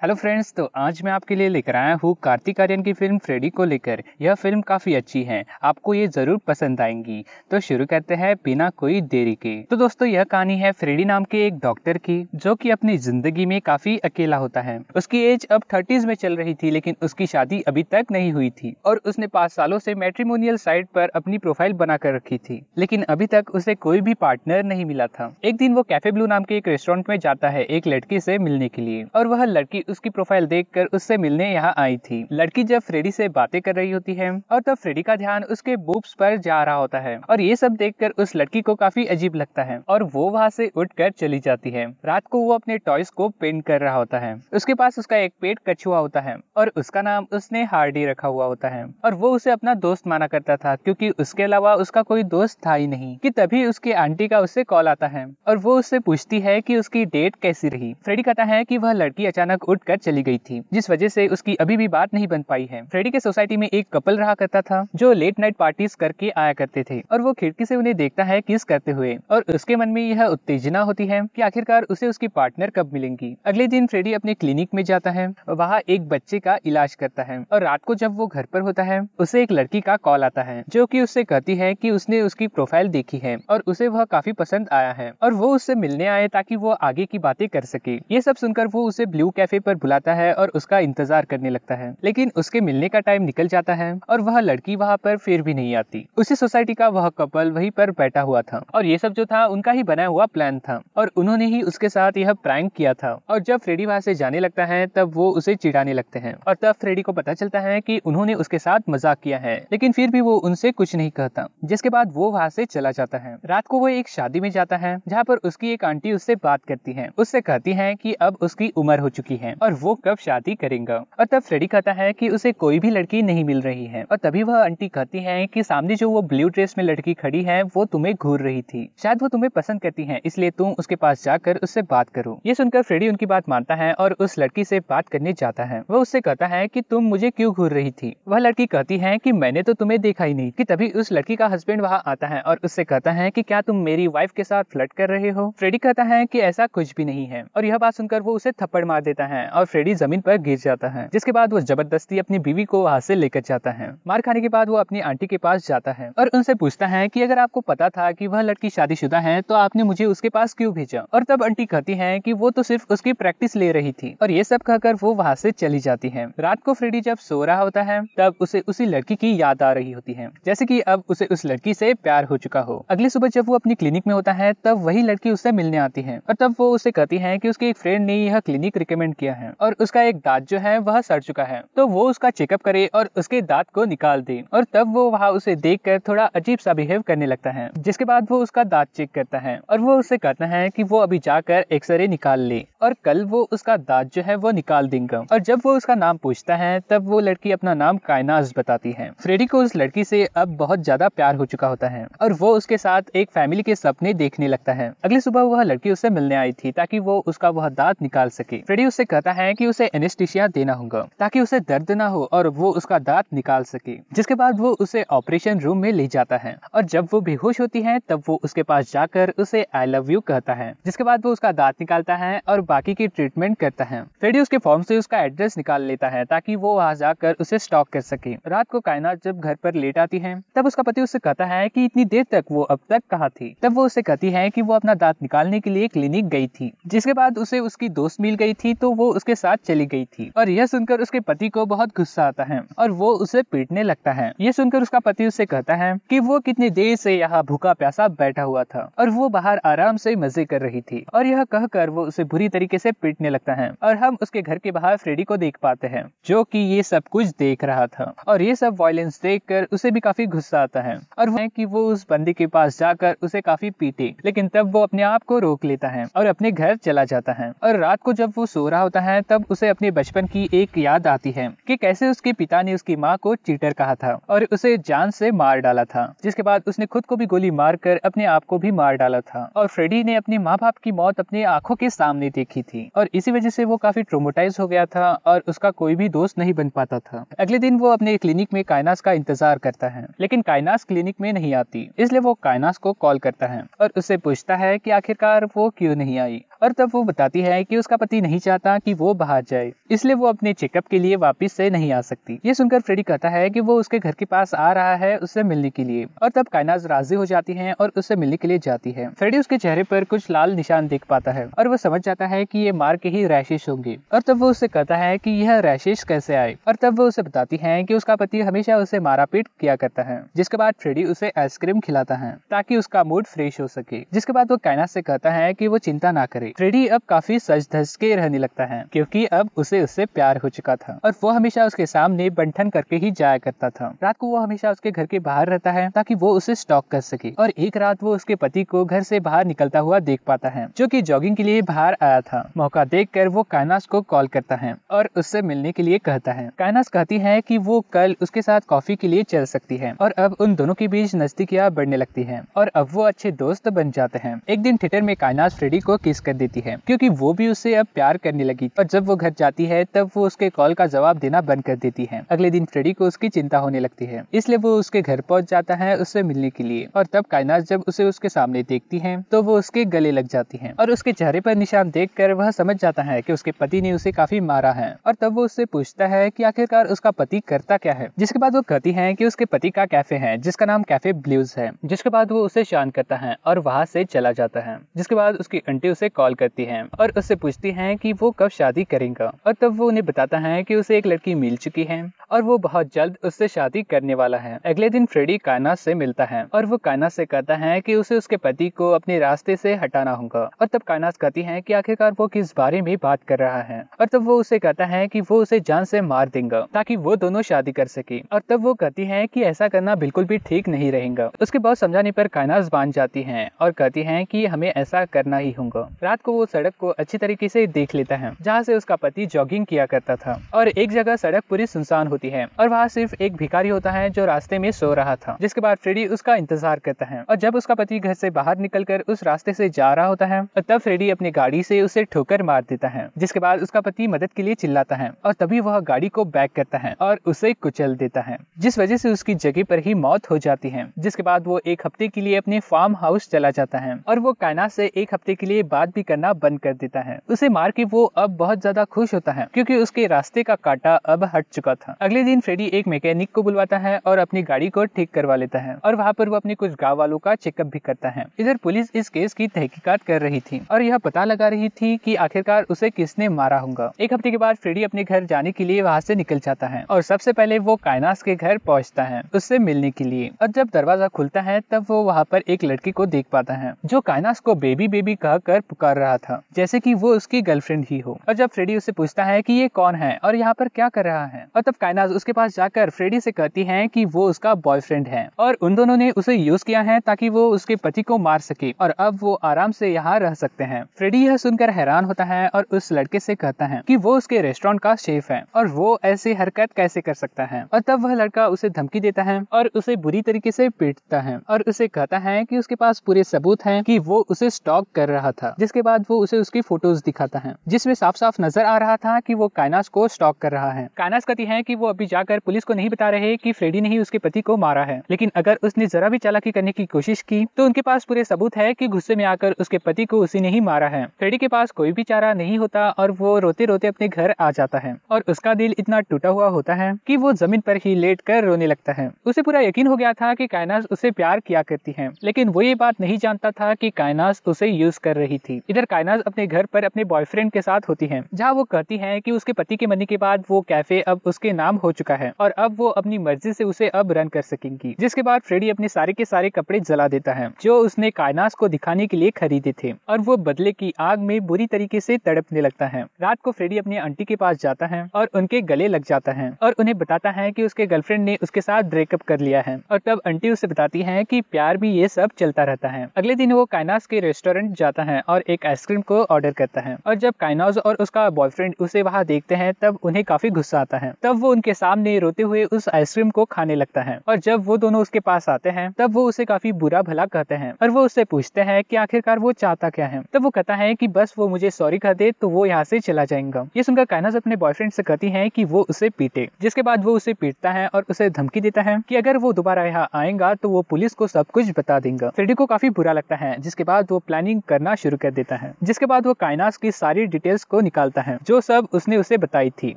Hello friends, तो आज मैं आपके लिए लेकर आया हूँ कार्तिक आर्यन की फिल्म फ्रेडी को लेकर। यह फिल्म काफी अच्छी है, आपको ये जरूर पसंद आएंगी। तो शुरू करते हैं बिना कोई देरी के। तो दोस्तों, यह कहानी है फ्रेडी नाम के एक डॉक्टर की, जो कि अपनी जिंदगी में काफी अकेला होता है। उसकी एज अब 30s में चल रही थी, लेकिन उसकी शादी अभी तक नहीं हुई थी और उसने 5 सालों से मैट्रिमोनियल साइट पर अपनी प्रोफाइल बनाकर रखी थी, लेकिन अभी तक उसे कोई भी पार्टनर नहीं मिला था। एक दिन वो कैफे ब्लू नाम के एक रेस्टोरेंट में जाता है एक लड़की से मिलने के लिए, और वह लड़की उसकी प्रोफाइल देखकर उससे मिलने यहाँ आई थी। लड़की जब फ्रेडी से बातें कर रही होती है और तब फ्रेडी का ध्यान उसके बूब्स पर जा रहा होता है, और ये सब देखकर उस लड़की को काफी अजीब लगता है और वो वहाँ से उठकर चली जाती है। रात को वो अपने टॉयज को पेंट कर रहा होता है। उसके पास उसका एक पेट कछुआ होता है और उसका नाम उसने हार्डी रखा हुआ होता है, और वो उसे अपना दोस्त माना करता था क्योंकि उसके अलावा उसका कोई दोस्त था ही नहीं। कि तभी उसकी आंटी का उससे कॉल आता है और वो उससे पूछती है कि उसकी डेट कैसी रही। फ्रेडी कहता है कि वह लड़की अचानक उठकर चली गई थी, जिस वजह से उसकी अभी भी बात नहीं बन पाई है। फ्रेडी के सोसाइटी में एक कपल रहा करता था जो लेट नाइट पार्टीज करके आया करते थे, और वो खिड़की से उन्हें देखता है किस करते हुए, और उसके मन में यह उत्तेजना होती है कि आखिरकार उसे उसकी पार्टनर कब मिलेंगी। अगले दिन फ्रेडी अपने क्लिनिक में जाता है, वहाँ एक बच्चे का इलाज करता है, और रात को जब वो घर पर होता है उसे एक लड़की का कॉल आता है जो कि उससे कहती है कि उसने उसकी प्रोफाइल देखी है और उसे वह काफी पसंद आया है और वो उससे मिलने आए ताकि वो आगे की बातें कर सके। ये सब सुनकर वो उसे ब्लू कैफे पर बुलाता है और उसका इंतजार करने लगता है, लेकिन उसके मिलने का टाइम निकल जाता है और वह लड़की वहाँ पर फिर भी नहीं आती। उसी सोसाइटी का वह कपल वहीं पर बैठा हुआ था और ये सब जो था उनका ही बनाया हुआ प्लान था, और उन्होंने ही उसके साथ यह प्रैंक किया था। और जब फ्रेडी वहाँ से जाने लगता है तब वो उसे चिढ़ाने लगते हैं, और तब फ्रेडी को पता चलता है कि उन्होंने उसके साथ मजाक किया है, लेकिन फिर भी वो उनसे कुछ नहीं कहता, जिसके बाद वो वहाँ से चला जाता है। रात को वो एक शादी में जाता है जहाँ पर उसकी एक आंटी उससे बात करती है, उससे कहती है कि अब उसकी उम्र हो चुकी है और वो कब शादी करेगा। और तब फ्रेडी कहता है कि उसे कोई भी लड़की नहीं मिल रही है, और तभी वह आंटी कहती है कि सामने जो वो ब्लू ड्रेस में लड़की खड़ी है वो तुम्हें घूर रही थी, शायद वो तुम्हें पसंद करती है, इसलिए तुम उसके पास जाकर उससे बात करो। ये सुनकर फ्रेडी उनकी बात मानता है और उस लड़की से बात करने जाता है। वो उससे कहता है कि तुम मुझे क्यों घूर रही थी। वह लड़की कहती है कि मैंने तो तुम्हें देखा ही नहीं। कि तभी उस लड़की का हस्बैंड वहाँ आता है और उससे कहता है कि क्या तुम मेरी वाइफ के साथ फ्लर्ट कर रहे हो। फ्रेडी कहता है कि ऐसा कुछ भी नहीं है, और यह बात सुनकर वो उसे थप्पड़ मार देता है और फ्रेडी जमीन पर गिर जाता है, जिसके बाद वो जबरदस्ती अपनी बीवी को वहाँ से लेकर जाता है। मार खाने के बाद वो अपनी आंटी के पास जाता है और उनसे पूछता है कि अगर आपको पता था कि वह लड़की शादीशुदा है तो आपने मुझे उसके पास क्यों भेजा। और तब आंटी कहती है कि वो तो सिर्फ उसकी प्रैक्टिस ले रही थी, और ये सब कहकर वो वहाँ से चली जाती है। रात को फ्रेडी जब सो रहा होता है तब उसे उसी लड़की की याद आ रही होती है, जैसे कि अब उसे उस लड़की से प्यार हो चुका हो। अगली सुबह जब वो अपनी क्लिनिक में होता है तब वही लड़की उससे मिलने आती है, और तब वो उसे कहती है कि उसके एक फ्रेंड ने यह क्लिनिक रिकमेंड किया है और उसका एक दांत जो है वह सड़ चुका है, तो वो उसका चेकअप करे और उसके दांत को निकाल दे। और तब वो वहाँ उसे देखकर थोड़ा अजीब सा बिहेव करने लगता है, जिसके बाद वो उसका दांत चेक करता है और वो उससे कहता है कि वो अभी जाकर एक्सरे निकाल ले और कल वो उसका दांत जो है वो निकाल देगा। और जब वो उसका नाम पूछता है तब वो लड़की अपना नाम कायनाज बताती है। फ्रेडी को उस लड़की से अब बहुत ज्यादा प्यार हो चुका होता है और वो उसके साथ एक फैमिली के सपने देखने लगता है। अगली सुबह वह लड़की उससे मिलने आई थी ताकि वो उसका वह दांत निकाल सके। फ्रेडी उससे कहता है कि उसे एनेस्थीसिया देना होगा ताकि उसे दर्द ना हो और वो उसका दांत निकाल सके, जिसके बाद वो उसे ऑपरेशन रूम में ले जाता है, और जब वो बेहोश होती है तब वो उसके पास जाकर उसे आई लव यू कहता है, जिसके बाद वो उसका दांत निकालता है और बाकी की ट्रीटमेंट करता है। फ्रेडी उसके फॉर्म से उसका एड्रेस निकाल लेता है ताकि वो वहाँ जाकर उसे स्टॉक कर सके। रात को कायनात जब घर पर लेट आती है तब उसका पति उससे कहता है कि इतनी देर तक वो अब तक कहाँ थी। तब वो उससे कहती है कि वो अपना दांत निकालने के लिए क्लिनिक गई थी, जिसके बाद उसे उसकी दोस्त मिल गई थी तो वो उसके साथ चली गई थी। और यह सुनकर उसके पति को बहुत गुस्सा आता है और वो उसे पीटने लगता है। यह सुनकर उसका पति उससे कहता है कि वो कितनी देर से यहाँ भूखा प्यासा बैठा हुआ था और वो बाहर आराम से मजे कर रही थी, और यह कहकर वो उसे बुरी तरीके से पीटने लगता है। और हम उसके घर के बाहर फ्रेडी को देख पाते हैं जो कि ये सब कुछ देख रहा था, और ये सब वायलेंस देखकर उसे भी काफी गुस्सा आता है और वो कि वो उस बंदी के पास जाकर उसे काफी पीटे, लेकिन तब वो अपने आप को रोक लेता है और अपने घर चला जाता है। और रात को जब वो सो रहा होता है तब उसे अपने बचपन की एक याद आती है कि कैसे उसके पिता ने उसकी माँ को चीटर कहा था और उसे जान से मार डाला था, जिसके बाद उसने खुद को भी गोली मारकर अपने आप को भी मार डाला था। और फ्रेडी ने अपने माँ बाप की मौत अपनी आंखों के सामने देखी थी, और इसी वजह से वो काफी ट्रोमेटाइज हो गया था और उसका कोई भी दोस्त नहीं बन पाता था। अगले दिन वो अपने क्लिनिक में कायनास का इंतजार करता है, लेकिन कायनास क्लिनिक में नहीं आती, इसलिए वो कायनास को कॉल करता है और उससे पूछता है कि आखिरकार वो क्यों नहीं आई। और तब वो बताती है कि उसका पति नहीं चाहता कि वो बाहर जाए, इसलिए वो अपने चेकअप के लिए वापस से नहीं आ सकती। ये सुनकर फ्रेडी कहता है कि वो उसके घर के पास आ रहा है उससे मिलने के लिए, और तब कायनाज राजी हो जाती है और उससे मिलने के लिए जाती है। फ्रेडी उसके चेहरे पर कुछ लाल निशान देख पाता है और वो समझ जाता है कि ये मार के ही रैशेस होंगे, और तब वो उससे कहता है कि यह रैशेस कैसे आए, और तब वो उसे बताती है कि उसका पति हमेशा उसे मारा पीट किया करता है। जिसके बाद फ्रेडी उसे आइसक्रीम खिलाता है ताकि उसका मूड फ्रेश हो सके। जिसके बाद वो कायनाज से कहता है कि वो चिंता ना करे। फ्रेडी अब काफी सज धज के रहने लगता है क्योंकि अब उसे उससे प्यार हो चुका था, और वो हमेशा उसके सामने बंठन करके ही जाया करता था। रात को वो हमेशा उसके घर के बाहर रहता है ताकि वो उसे स्टॉक कर सके, और एक रात वो उसके पति को घर से बाहर निकलता हुआ देख पाता है, जो कि जॉगिंग के लिए बाहर आया था। मौका देखकर वो कायनाज को कॉल करता है और उससे मिलने के लिए कहता है। कायनाज कहती है कि वो कल उसके साथ कॉफी के लिए चल सकती है, और अब उन दोनों के बीच नजदीकियां बढ़ने लगती हैं और अब वो अच्छे दोस्त बन जाते हैं। एक दिन थिएटर में कायनाज फ्रेडी को किस कर देती है क्योंकि वो भी उससे अब प्यार करने लगी, और जब वो घर जाती है तब वो उसके कॉल का जवाब देना बंद कर देती है। अगले दिन फ्रेडी को उसकी चिंता होने लगती है, इसलिए वो उसके घर पहुंच जाता है उससे मिलने के लिए, और तब कायनाज जब उसे उसके सामने देखती है तो वो उसके गले लग जाती है, और उसके चेहरे पर निशान देखकर वह समझ जाता है कि उसके पति ने उसे काफी मारा है। और तब वो उससे पूछता है कि आखिरकार उसका पति करता क्या है। जिसके बाद वो कहती है कि उसके पति का कैफे है जिसका नाम कैफे ब्लूज है। जिसके बाद वो उसे शांत करता है और वहां से चला जाता है। जिसके बाद उसकी आंटी उसे कॉल करती है और उससे पूछती है कि वो कब शादी करेगा, और तब वो उन्हें बताता है कि उसे एक लड़की मिल चुकी है और वो बहुत जल्द उससे शादी करने वाला है। अगले दिन फ्रेडी कायनाज से मिलता है और वो कायनाज से कहता है कि उसे उसके पति को अपने रास्ते से हटाना होगा, और तब कायनाज कहती है कि आखिरकार वो किस बारे में बात कर रहा है, और तब वो उसे कहता है कि वो उसे जान से मार देगा ताकि वो दोनों शादी कर सके, और तब वो कहती है कि ऐसा करना बिल्कुल भी ठीक नहीं रहेगा। उसके बहुत समझाने पर कायनाज मान जाती है और कहती है कि हमें ऐसा करना ही होगा। रात को वो सड़क को अच्छी तरीके से देख लेता है जहाँ से उसका पति जॉगिंग किया करता था, और एक जगह सड़क पूरी सुनसान होती है और वहाँ सिर्फ एक भिखारी होता है जो रास्ते में सो रहा था। जिसके बाद फ्रेडी उसका इंतजार करता है, और जब उसका पति घर से बाहर निकलकर उस रास्ते से जा रहा होता है तब फ्रेडी अपनी गाड़ी से उसे ठोकर मार देता है। जिसके बाद उसका पति मदद के लिए चिल्लाता है और तभी वह गाड़ी को बैक करता है और उसे कुचल देता है, जिस वजह से उसकी जगह पर ही मौत हो जाती है। जिसके बाद वो एक हफ्ते के लिए अपने फार्म हाउस चला जाता है और वो कायनाज से एक हफ्ते के लिए बात भी करना बंद कर देता है। उसे मार के वो अब बहुत ज्यादा खुश होता है क्योंकि उसके रास्ते का कांटा अब हट चुका था। अगले दिन फ्रेडी एक मैकेनिक को बुलवाता है और अपनी गाड़ी को ठीक करवा लेता है, और वहाँ पर वो अपने कुछ गाँव वालों का चेकअप भी करता है। इधर पुलिस इस केस की तहकीकात कर रही थी और यह पता लगा रही थी कि आखिरकार उसे किसने मारा होगा। एक हफ्ते के बाद फ्रेडी अपने घर जाने के लिए वहाँ से निकल जाता है और सबसे पहले वो कायनाज के घर पहुँचता है उससे मिलने के लिए, और जब दरवाजा खुलता है तब वो वहाँ पर एक लड़की को देख पाता है जो कायनाज को बेबी बेबी कहकर पुकार रहा था जैसे कि वो उसकी गर्लफ्रेंड ही हो। और जब फ्रेडी उससे पूछता है कि ये कौन है और यहाँ पर क्या कर रहा है, और तब कायनाज उसके पास जाकर फ्रेडी से कहती है कि वो उसका बॉयफ्रेंड है और उन दोनों ने उसे यूज किया है ताकि वो उसके पति को मार सके और अब वो आराम से यहाँ रह सकते हैं। फ्रेडी यह सुनकर हैरान होता है और उस लड़के से कहता है कि वो उसके रेस्टोरेंट का शेफ है और वो ऐसी हरकत कैसे कर सकता है, और तब वह लड़का उसे धमकी देता है और उसे बुरी तरीके से पीटता है और उसे कहता है कि उसके पास पूरे सबूत हैं कि वो उसे स्टॉक कर रहा था। जिसके बाद वो उसे उसकी फोटोज दिखाता है जिसमें साफ साफ नजर आ रहा था कि वो कायनाज को स्टॉक कर रहा है। कायनाज कहती है कि वो अभी जाकर पुलिस को नहीं बता रहे कि फ्रेडी ने ही उसके पति को मारा है, लेकिन अगर उसने जरा भी चालाकी करने की कोशिश की तो उनके पास पूरे सबूत है कि गुस्से में आकर उसके पति को उसी ने ही मारा है। फ्रेडी के पास कोई भी चारा नहीं होता और वो रोते रोते अपने घर आ जाता है और उसका दिल इतना टूटा हुआ होता है कि वो जमीन पर ही लेट कर रोने लगता है। उसे पूरा यकीन हो गया था कि कायनाज उसे प्यार किया करती है, लेकिन वो ये बात नहीं जानता था कि कायनाज उसे यूज कर रही थी। इधर कायनाज अपने घर पर अपने बॉयफ्रेंड के साथ होती है जहाँ वो कहती है कि उसके पति के मरने के बाद वो कैफे अब उसके नाम हो चुका है और अब वो अपनी मर्जी से उसे अब रन कर सकेंगी। जिसके बाद फ्रेडी अपने सारे के सारे कपड़े जला देता है जो उसने कायनाज को दिखाने के लिए खरीदे थे और वो बदले की आग में बुरी तरीके से तड़पने लगता है। रात को फ्रेडी अपनी आंटी के पास जाता है और उनके गले लग जाता है और उन्हें बताता है कि उसके गर्लफ्रेंड ने उसके साथ ब्रेकअप कर लिया है, और तब आंटी उसे बताती है कि प्यार भी ये सब चलता रहता है। अगले दिन वो कायनाज के रेस्टोरेंट जाता है और एक आइसक्रीम को ऑर्डर करता है, और जब कायनाज और उसका बॉयफ्रेंड उसे वहाँ देखते हैं तब उन्हें काफी गुस्सा आता है। तब वो उनके सामने रोते हुए उस आइसक्रीम को खाने लगता है, और जब वो दोनों उसके पास आते हैं तब वो उसे काफी बुरा भला कहते हैं और वो उससे पूछते हैं कि आखिरकार वो चाहता क्या है। तब वो कहता है कि बस वो मुझे सॉरी कह दे तो वो यहाँ से चला जाएगा। ये सुनकर कायनाज अपने बॉयफ्रेंड से कहती है कि वो उसे पीटे। जिसके बाद वो उसे पीटता है और उसे धमकी देता है कि अगर वो दोबारा यहाँ आएगा तो वो पुलिस को सब कुछ बता देगा। फ्रेडी को काफी बुरा लगता है, जिसके बाद वो प्लानिंग करना शुरू कर देता देता है, जिसके बाद वो काइनास की सारी डिटेल्स को निकालता है जो सब उसने उसे बताई थी,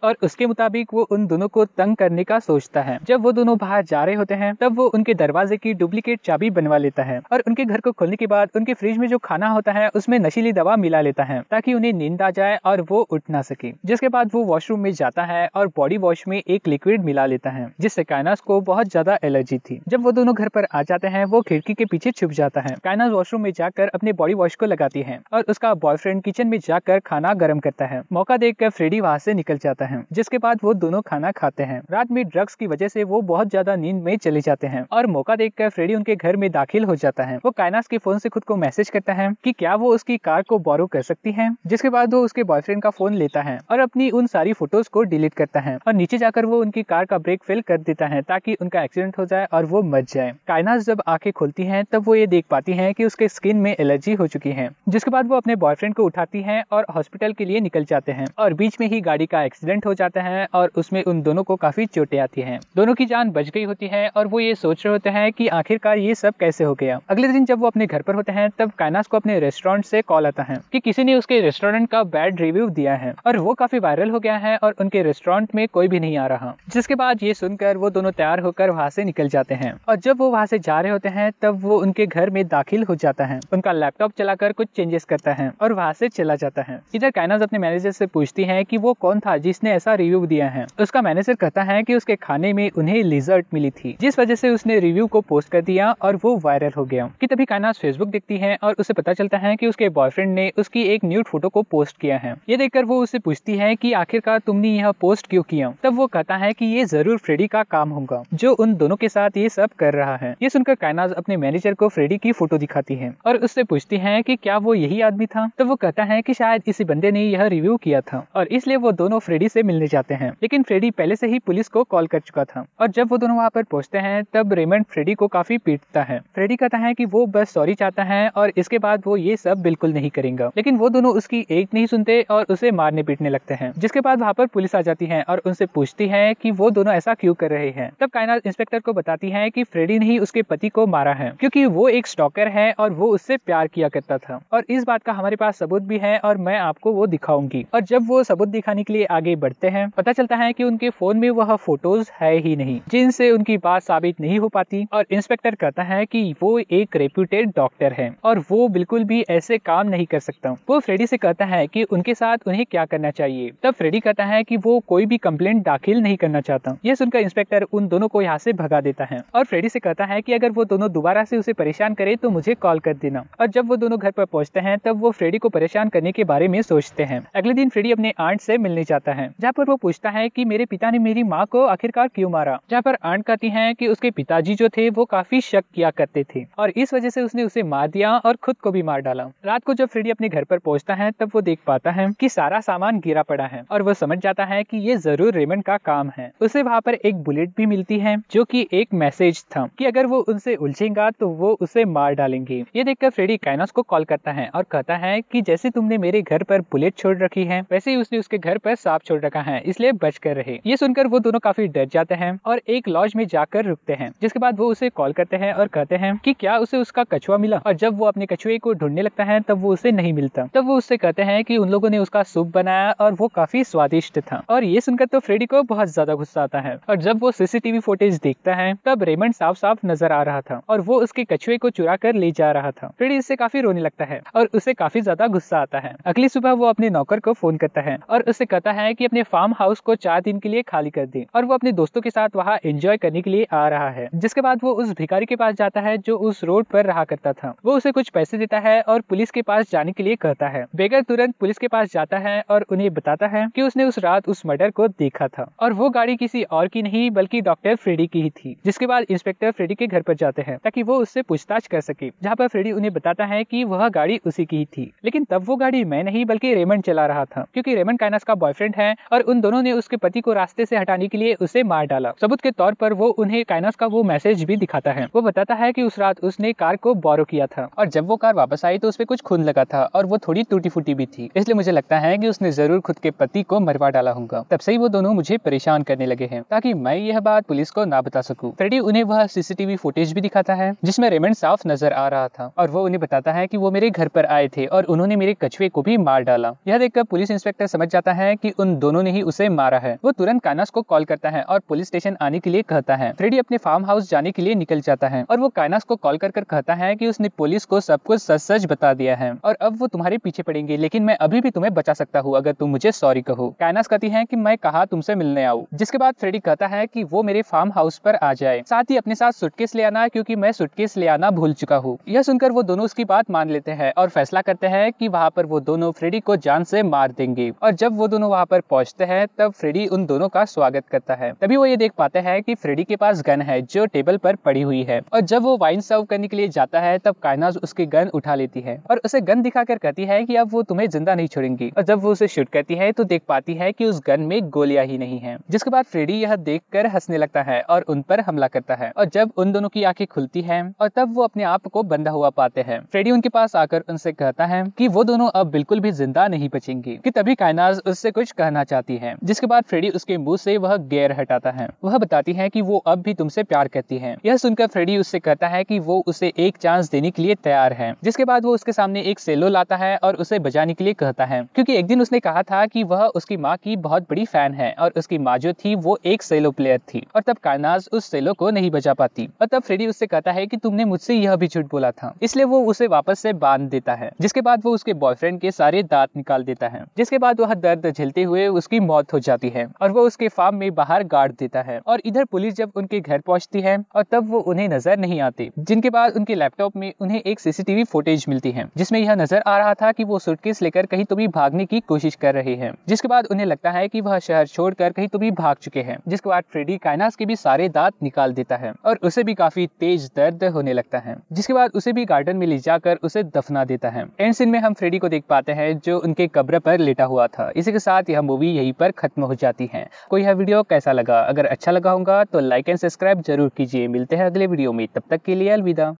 और उसके मुताबिक वो उन दोनों को तंग करने का सोचता है। जब वो दोनों बाहर जा रहे होते हैं तब वो उनके दरवाजे की डुप्लीकेट चाबी बनवा लेता है और उनके घर को खोलने के बाद उनके फ्रिज में जो खाना होता है उसमें नशीली दवा मिला लेता है ताकि उन्हें नींद आ जाए और वो उठ ना सके। जिसके बाद वो वॉशरूम में जाता है और बॉडी वॉश में एक लिक्विड मिला लेता है जिससे काइनास को बहुत ज्यादा एलर्जी थी। जब वो दोनों घर पर आ जाते हैं वो खिड़की के पीछे छुप जाता है। काइनास वॉशरूम में जाकर अपने बॉडी वॉश को लगाती है और उसका बॉयफ्रेंड किचन में जाकर खाना गर्म करता है। मौका देखकर फ्रेडी वहां से निकल जाता है, जिसके बाद वो दोनों खाना खाते हैं। रात में ड्रग्स की वजह से वो बहुत ज्यादा नींद में चले जाते हैं और मौका देखकर फ्रेडी उनके घर में दाखिल हो जाता है। वो काइनास के फोन से खुद को मैसेज करता है कि क्या वो उसकी कार को बोरो कर सकती है, जिसके बाद वो उसके बॉयफ्रेंड का फोन लेता है और अपनी उन सारी फोटोज को डिलीट करता है और नीचे जाकर वो उनकी कार का ब्रेक फेल कर देता है ताकि उनका एक्सीडेंट हो जाए और वो मर जाए। काइनास जब आंखें खोलती है तब वो ये देख पाती है कि उसके स्किन में एलर्जी हो चुकी है, जिसके बाद वो अपने बॉयफ्रेंड को उठाती है और हॉस्पिटल के लिए निकल जाते हैं और बीच में ही गाड़ी का एक्सीडेंट हो जाता है और उसमें उन दोनों को काफी चोटें आती हैं। दोनों की जान बच गई होती है और वो ये सोच रहे होते हैं कि आखिरकार ये सब कैसे हो गया। अगले दिन जब वो अपने घर पर होते हैं तब काइनास को अपने रेस्टोरेंट से कॉल आता है कि किसी ने उसके रेस्टोरेंट का बैड रिव्यू दिया है और वो काफी वायरल हो गया है और उनके रेस्टोरेंट में कोई भी नहीं आ रहा। जिसके बाद ये सुनकर वो दोनों तैयार होकर वहां से निकल जाते हैं और जब वो वहां से जा रहे होते हैं तब वो उनके घर में दाखिल हो जाता है, उनका लैपटॉप चलाकर कुछ चेंजेस करता है और वहां से चला जाता है। इधर काइनास अपने मैनेजर से पूछती है कि वो कौन था जिसने ऐसा रिव्यू दिया है। उसका मैनेजर कहता है कि उसके खाने में उन्हें लिजर्ट मिली थी, जिस वजह से उसने रिव्यू को पोस्ट कर दिया और वो वायरल हो गया। कि तभी काइनास फेसबुक देखती है और उसे पता चलता है कि उसके बॉयफ्रेंड ने उसकी एक न्यूड फोटो को पोस्ट किया है। ये देखकर वो उससे पूछती है कि आखिरकार तुमने यह पोस्ट क्यों किया। तब वो कहता है कि ये जरूर फ्रेडी का काम होगा जो उन दोनों के साथ ये सब कर रहा है। ये सुनकर काइनास अपने मैनेजर को फ्रेडी की फोटो दिखाती है और उससे पूछती है कि क्या वो यही आदमी था। तो वो कहता है कि शायद इसी बंदे ने यह रिव्यू किया था और इसलिए वो दोनों फ्रेडी से मिलने जाते हैं, लेकिन फ्रेडी पहले से ही पुलिस को कॉल कर चुका था। और जब वो दोनों वहाँ पर पहुँचते हैं तब रेमंड फ्रेडी को काफी पीटता है। फ्रेडी कहता है कि वो बस सॉरी चाहता है और इसके बाद वो ये सब बिल्कुल नहीं करेगा, लेकिन वो दोनों उसकी एक नहीं सुनते और उसे मारने पीटने लगते हैं। जिसके बाद वहाँ पर पुलिस आ जाती है और उनसे पूछती है कि वो दोनों ऐसा क्यों कर रहे हैं। तब काइनास इंस्पेक्टर को बताती है कि फ्रेडी ने ही उसके पति को मारा है क्योंकि वो एक स्टॉकर है और वो उससे प्यार किया करता था और इस बात का हमारे पास सबूत भी है और मैं आपको वो दिखाऊंगी। और जब वो सबूत दिखाने के लिए आगे बढ़ते हैं पता चलता है कि उनके फोन में वह फोटोज है ही नहीं जिनसे उनकी बात साबित नहीं हो पाती। और इंस्पेक्टर कहता है कि वो एक रेप्यूटेड डॉक्टर है और वो बिल्कुल भी ऐसे काम नहीं कर सकता। वो फ्रेडी से कहता है कि उनके साथ उन्हें क्या करना चाहिए। तब फ्रेडी कहता है कि वो कोई भी कंप्लेंट दाखिल नहीं करना चाहता। यह सुनकर इंस्पेक्टर उन दोनों को यहाँ से भगा देता है और फ्रेडी से कहता है कि अगर वो दोनों दोबारा से उसे परेशान करे तो मुझे कॉल कर देना। और जब वो दोनों घर पर पहुंचते हैं तब वो फ्रेडी को परेशान करने के बारे में सोचते हैं। अगले दिन फ्रेडी अपने आंट से मिलने जाता है जहाँ पर वो पूछता है कि मेरे पिता ने मेरी माँ को आखिरकार क्यों मारा। जहाँ पर आंट कहती है कि उसके पिताजी जो थे वो काफी शक किया करते थे और इस वजह से उसने उसे मार दिया और खुद को भी मार डाला। रात को जब फ्रेडी अपने घर पर पहुंचता है तब वो देख पाता है कि सारा सामान गिरा पड़ा है और वो समझ जाता है कि ये जरूर रेमंड का काम है। उसे वहाँ पर एक बुलेट भी मिलती है जो कि एक मैसेज था कि अगर वो उनसे उलझेगा तो वो उसे मार डालेंगे। ये देखकर फ्रेडी काइनास को कॉल करता है और कहता है कि जैसे तुमने मेरे घर पर बुलेट छोड़ रखी है वैसे ही उसने उसके घर पर सांप छोड़ रखा है, इसलिए बच कर रहे। ये सुनकर वो दोनों काफी डर जाते हैं और एक लॉज में जाकर रुकते हैं। जिसके बाद वो उसे कॉल करते हैं और कहते हैं कि क्या उसे उसका कछुआ मिला। और जब वो अपने कछुए को ढूंढने लगता है तब वो उसे नहीं मिलता। तब वो उससे कहते हैं कि उन लोगों ने उसका सूप बनाया और वो काफी स्वादिष्ट था। और ये सुनकर तो फ्रेडी को बहुत ज्यादा गुस्सा आता है और जब वो सीसीटीवी फुटेज देखता है तब रेमंड साफ साफ नजर आ रहा था और वो उसके कछुए को चुरा कर ले जा रहा था। फ्रेडी इससे काफी रोने लगता है और उसे काफी ज्यादा गुस्सा आता है। अगली सुबह वो अपने नौकर को फोन करता है और उससे कहता है कि अपने फार्म हाउस को 4 दिन के लिए खाली कर दे और वो अपने दोस्तों के साथ वहाँ एंजॉय करने के लिए आ रहा है। जिसके बाद वो उस भिखारी के पास जाता है जो उस रोड पर रहा करता था। वो उसे कुछ पैसे देता है और पुलिस के पास जाने के लिए कहता है। बेगर तुरंत पुलिस के पास जाता है और उन्हें बताता है कि उसने उस रात उस मर्डर को देखा था और वो गाड़ी किसी और की नहीं बल्कि डॉक्टर फ्रेडी की ही थी। जिसके बाद इंस्पेक्टर फ्रेडी के घर पर जाते हैं ताकि वो उससे पूछताछ कर सके, जहाँ पर फ्रेडी उन्हें बताता है कि वह गाड़ी उसी की ही थी। लेकिन तब वो गाड़ी मैं नहीं बल्कि रेमंड चला रहा था क्योंकि रेमंड काइनास का बॉयफ्रेंड है और उन दोनों ने उसके पति को रास्ते से हटाने के लिए उसे मार डाला। सबूत के तौर पर वो उन्हें काइनास का वो मैसेज भी दिखाता है। वो बताता है कि उस रात उसने कार को बोरो किया था और जब वो कार वापस आई तो उसपे कुछ खून लगा था और वो थोड़ी टूटी फूटी भी थी, इसलिए मुझे लगता है कि उसने जरूर खुद के पति को मरवा डाला होगा। तब से ही वो दोनों मुझे परेशान करने लगे हैं ताकि मैं यह बात पुलिस को ना बता सकूं। फ्रेडी उन्हें वह सीसीटीवी फुटेज भी दिखाता है जिसमें रेमंड साफ नजर आ रहा था और वो उन्हें बताता है कि वो मेरे घर पर आए थे और उन्होंने मेरे कछुए को भी मार डाला। यह देखकर पुलिस इंस्पेक्टर समझ जाता है कि उन दोनों ने ही उसे मारा है। वो तुरंत काइनास को कॉल करता है और पुलिस स्टेशन आने के लिए कहता है। फ्रेडी अपने फार्म हाउस जाने के लिए निकल जाता है और वो काइनास को कॉल कर कहता है कि उसने पुलिस को सब कुछ सच सच बता दिया है और अब वो तुम्हारे पीछे पड़ेंगे, लेकिन मैं अभी भी तुम्हें बचा सकता हूँ अगर तुम मुझे सॉरी कहो। काइनास कहती है कि मैं कहा तुमसे मिलने आऊँ। जिसके बाद फ्रेडी कहता है कि वो मेरे फार्म हाउस पर आ जाए, साथ ही अपने साथ सूटकेस ले आना क्योंकि मैं सूटकेस ले आना भूल चुका हूँ। यह सुनकर वो दोनों उसकी बात मान लेते हैं और फैसला करते हैं कि वहाँ पर वो दोनों फ्रेडी को जान से मार देंगे। और जब वो दोनों वहाँ पर पहुँचते हैं तब फ्रेडी उन दोनों का स्वागत करता है। तभी वो ये देख पाते हैं कि फ्रेडी के पास गन है जो टेबल पर पड़ी हुई है और जब वो वाइन सर्व करने के लिए जाता है तब काइनास उसकी गन उठा लेती है और उसे गन दिखाकर कहती है कि अब वो तुम्हें जिंदा नहीं छोड़ेंगी। और जब वो उसे शूट करती है तो देख पाती है कि उस गन में गोलियां ही नहीं है। जिसके बाद फ्रेडी यह देखकर हंसने लगता है और उन पर हमला करता है और जब उन दोनों की आंखें खुलती हैं और तब वो अपने आप को बंधा हुआ पाते हैं। फ्रेडी उनके पास आकर उनसे कहता है कि वो दोनों अब बिल्कुल भी जिंदा नहीं बचेंगे। कि तभी काइनास उससे कुछ कहना चाहती है। जिसके बाद फ्रेडी उसके मुंह से वह गैर हटाता है। वह बताती है कि वो अब भी तुमसे प्यार करती है। यह सुनकर फ्रेडी उससे कहता है कि वो उसे एक चांस देने के लिए तैयार है। जिसके बाद वो उसके सामने एक सेलो लाता है और उसे बजाने के लिए कहता है क्योंकि एक दिन उसने कहा था कि वह उसकी माँ की बहुत बड़ी फैन है और उसकी माँ जो थी वो एक सेलो प्लेयर थी और तब काइनास उस सेलो को नहीं बजा पाती। और तब फ्रेडी उससे कहता है कि तुमने मुझसे यह भी झूठ बोला था, इसलिए वो उसे वापस से बांध देता है। जिसके बाद वो उसके बॉयफ्रेंड के सारे दांत निकाल देता है। जिसके बाद वह दर्द झेलते हुए उसकी मौत हो जाती है और वो उसके फार्म में बाहर गाड़ देता है। और इधर पुलिस जब उनके घर पहुंचती है और तब वो उन्हें नजर नहीं आते। जिनके बाद उनके लैपटॉप में उन्हें एक सीसीटीवी फुटेज मिलती है जिसमें यह नजर आ रहा था कि वो सूटकेस लेकर कहीं तो भी भागने की कोशिश कर रहे हैं। जिसके बाद उन्हें लगता है कि वह शहर छोड़कर कहीं तो भी भाग चुके हैं। जिसके बाद फ्रेडी काइनास के भी सारे दांत निकाल देता है और उसे भी काफी तेज दर्द होने लगता है। जिसके बाद उसे भी गार्डन में ले जाकर उसे दफना देता है। एंड सीन में हम फ्रेडी को देख पाते हैं जो उनके कब्र पर लेटा हुआ था। इसी के साथ यह मूवी यहीं पर खत्म हो जाती है। कोई यह वीडियो कैसा लगा? अगर अच्छा लगा होगा तो लाइक एंड सब्सक्राइब जरूर कीजिए। मिलते हैं अगले वीडियो में, तब तक के लिए अलविदा।